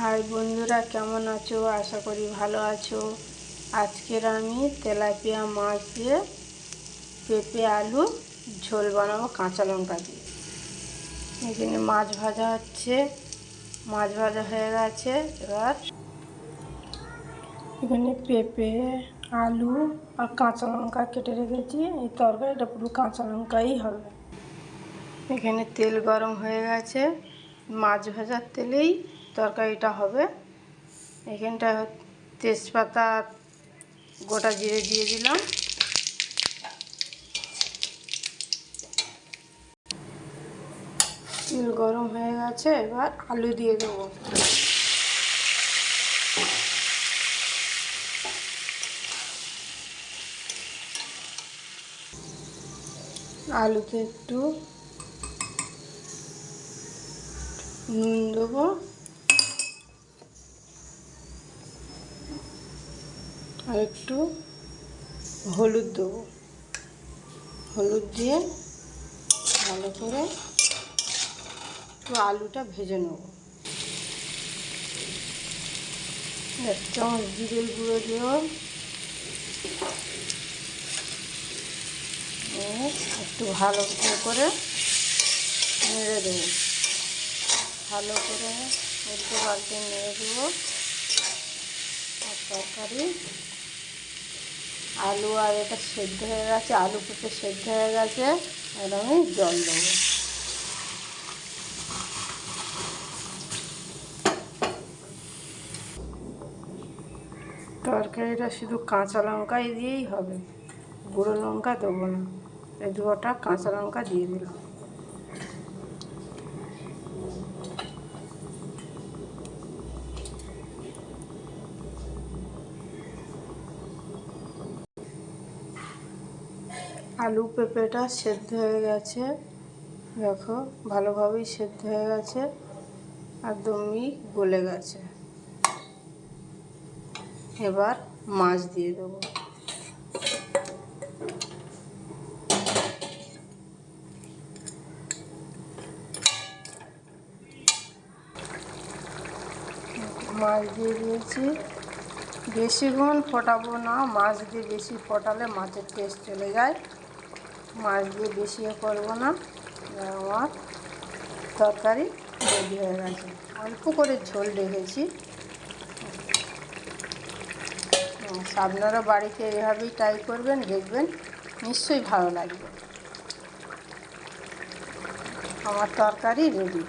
High বন্ধুরা, কেমন আছো? আশা করি ভালো আছো। আজকের আমি তেলাপিয়া মাছ দিয়ে পেঁপে আলু ঝোল বানাবো কাঁচা লঙ্কা দিয়ে। এখানে মাছ ভাজা হচ্ছে, মাছ ভাজা হয়ে গেছে। এবার এখানে পেঁপে আলু আর কাঁচা লঙ্কা কেটে রেখেছি। এই তরকারিটা পুরো কাঁচা লঙ্কাই হবে। এখানে তেল গরম হয়ে গেছে, মাছ ভাজার তেলেই তরকারিটা হবে। এখানটা তেজপাতা গোটা জিরে দিয়ে দিলাম। তেল গরম হয়ে গেছে, এবার আলু দিয়ে দেবো। আলুতে একটু নুন দেবো, আর একটু হলুদ দেবো। হলুদ দিয়ে ভালো করে একটু আলুটা ভেজে নেব। এক চামচ জিরের গুঁড়ো দেবো, একটু ভালো করে নেড়ে দেবো। ভালো করে উল্টে পাল্টে নেড়ে দেবো। আর তরকারি আলু আর এটা সেদ্ধ হয়ে গেছে, আলু পেঁপে সেদ্ধ হয়ে গেছে। আর আমি জল দেবো। তরকারিটা শুধু কাঁচা লঙ্কাই দিয়েই হবে, গুঁড়ো লঙ্কা দেবো না। এই দুটা কাঁচা লঙ্কা দিয়ে দিলাম। আলু পেঁপেটা সেদ্ধ হয়ে গেছে, দেখো ভালোভাবেই সেদ্ধ হয়ে গেছে, একদমই গলে গেছে। এবার মাছ দিয়ে দেবো। মাছ দিয়ে দিয়েছি। বেশিক্ষণ ফোটাবো না, মাছ দিয়ে বেশি ফোটালে মাছের টেস্ট চলে যায়। মাছ দিয়ে বেশি করবো না। আমার তরকারি রেডি হয়ে গেছে। অল্প করে ঝোল রেখেছি। আপনারা বাড়িতে এভাবেই ট্রাই করবেন, দেখবেন নিশ্চয়ই ভালো লাগবে। আমার তরকারি রেডি।